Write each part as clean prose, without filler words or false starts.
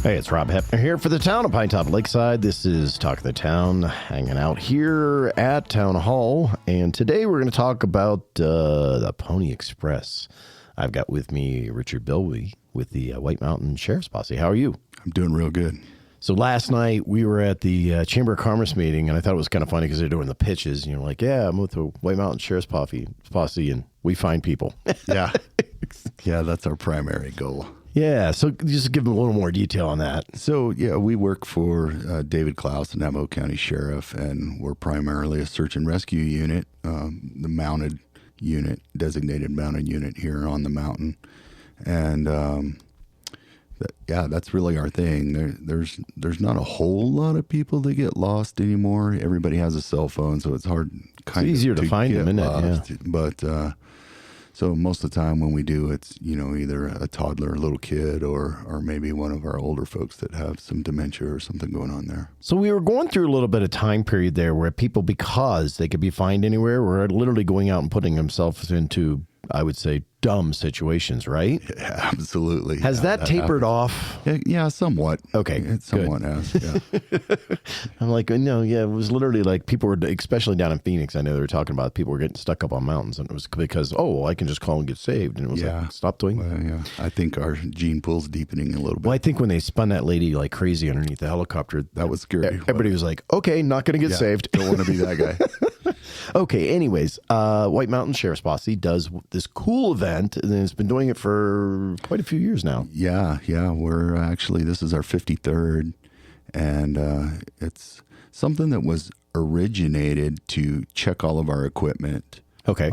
Hey, it's Rob Hepner here for the town of Pinetop-Lakeside. This is Talk of the Town, hanging out here at Town Hall. And today we're going to talk about the Pony Express. I've got with me Richard Bilbie with the White Mountain Sheriff's Posse. How are you? I'm doing real good. So last night we were at the Chamber of Commerce meeting, and I thought it was kind of funny because they're doing the pitches. And you're like, yeah, I'm with the White Mountain Sheriff's Posse, and we find people. Yeah. Yeah, that's our primary goal. Yeah, so just give them a little more detail on that. So, yeah, we work for David Klaus, the Navajo County Sheriff, and we're primarily a search and rescue unit, the mounted unit, designated mounted unit here on the mountain. And, that's really our thing. There's not a whole lot of people that get lost anymore. Everybody has a cell phone, so it's hard. It's easier to find them, isn't it? Yeah. But so most of the time when we do, it's either a toddler, a little kid, or maybe one of our older folks that have some dementia or something going on there. So we were going through a little bit of time period there where people, because they could be fined anywhere, were literally going out and putting themselves into, I would say, dumb situations, right? Yeah, absolutely. Has that tapered off? Yeah, somewhat. Okay, it somewhat has. Yeah. I'm like, no, yeah, it was literally like people were, especially down in Phoenix. I know they were talking about people were getting stuck up on mountains, and it was because I can just call and get saved, and it was like, stop doing that. Well, yeah, I think our gene pool's deepening a little bit. Well, I think when they spun that lady like crazy underneath the helicopter, that was scary. Everybody was like, okay, not going to get saved. Don't want to be that guy. Okay, anyways, White Mountain Sheriff's Posse does this cool event, and it's been doing it for quite a few years now. Yeah, we're actually, this is our 53rd, and it's something that was originated to check all of our equipment. Okay.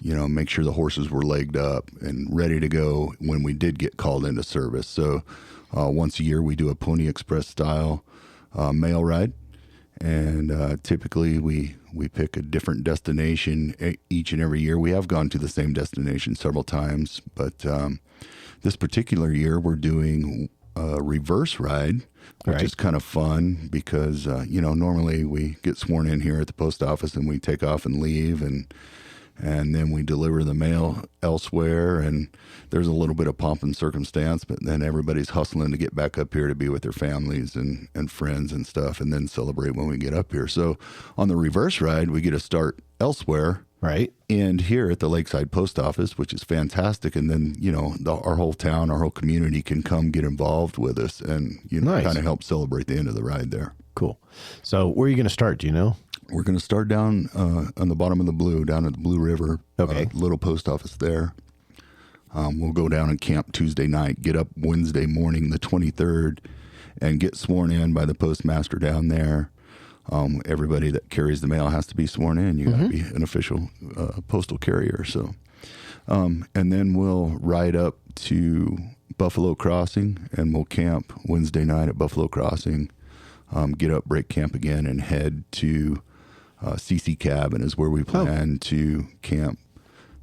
Make sure the horses were legged up and ready to go when we did get called into service. So once a year we do a Pony Express style mail ride. And typically we pick a different destination each and every year. We have gone to the same destination several times, but this particular year we're doing a reverse ride, which is kind of fun because, normally we get sworn in here at the post office and we take off and leave, and then we deliver the mail elsewhere, and there's a little bit of pomp and circumstance, but then everybody's hustling to get back up here to be with their families and friends and stuff, and then celebrate when we get up here. So on the reverse ride, we get to start elsewhere. Right. And here at the Lakeside Post Office, which is fantastic. And then, our whole town, our whole community can come get involved with us and, kind of help celebrate the end of the ride there. Cool. So where are you going to start? Do you know? We're going to start down on the bottom of the Blue, down at the Blue River. Okay. Little post office there. We'll go down and camp Tuesday night, get up Wednesday morning, the 23rd, and get sworn in by the postmaster down there. Everybody that carries the mail has to be sworn in. You got to be an official postal carrier. So, and then we'll ride up to Buffalo Crossing, and we'll camp Wednesday night at Buffalo Crossing. Get up, break camp again, and head to CC Cabin is where we plan to camp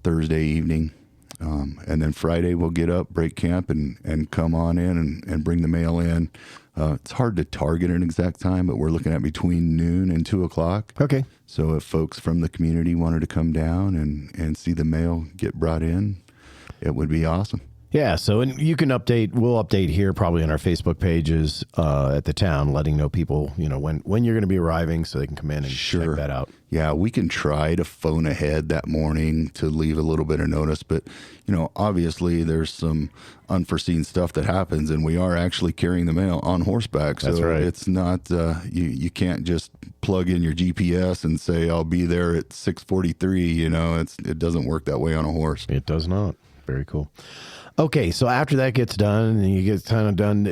Thursday evening. And then Friday we'll get up, break camp, and come on in and bring the mail in. It's hard to target an exact time, but we're looking at between noon and 2 o'clock. Okay. So if folks from the community wanted to come down and see the mail get brought in, it would be awesome. Yeah, so and you can we'll update here probably on our Facebook pages at the town, letting know people, when you're going to be arriving so they can come in and check that out. Yeah, we can try to phone ahead that morning to leave a little bit of notice, but, obviously there's some unforeseen stuff that happens, and we are actually carrying the mail on horseback. So that's right. It's not, you can't just plug in your GPS and say, I'll be there at 6:43, it doesn't work that way on a horse. It does not. Very cool. Okay, so after that gets done, and you get kind of done,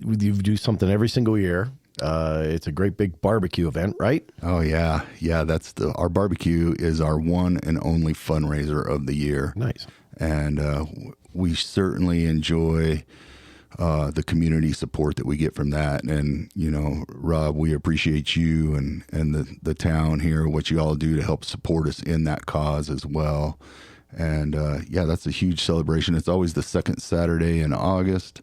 you do something every single year. It's a great big barbecue event, right? Oh yeah, our barbecue is our one and only fundraiser of the year. Nice, and we certainly enjoy the community support that we get from that. And Rob, we appreciate you and the town here, what you all do to help support us in that cause as well. And that's a huge celebration. It's always the second Saturday in August.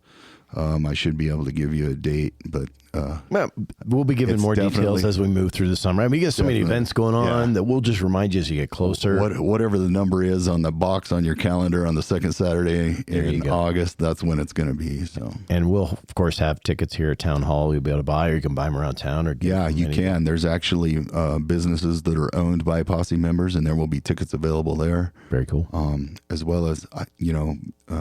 I should be able to give you a date, but Well, we'll be giving It's more details definitely- as we move through the summer. I mean, we get so many Definitely. events going on that we'll just remind you as you get closer. Whatever the number is on the box on your calendar on the second Saturday you in go. August, that's when it's going to be. So And we'll, of course, have tickets here at Town Hall you'll be able to buy, or you can buy them around town. Or get yeah, them you any- can. There's actually businesses that are owned by Posse members, and there will be tickets available there. Very cool. As well as,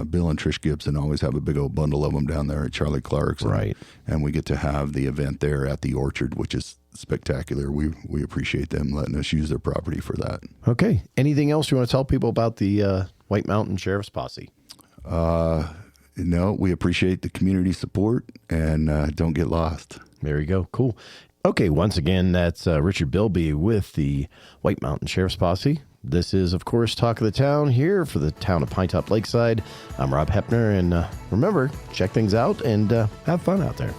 Bill and Trish Gibson always have a big old bundle of them down there at Charlie Clark's. Right. And we get to have the event there at the Orchard, which is spectacular. We appreciate them letting us use their property for that. Okay. Anything else you want to tell people about the White Mountain Sheriff's Posse? No, we appreciate the community support, and don't get lost. There you go. Cool. Okay. Once again, that's Richard Bilbie with the White Mountain Sheriff's Posse. This is, of course, Talk of the Town here for the town of Pinetop-Lakeside. I'm Rob Hepner, and remember, check things out and have fun out there.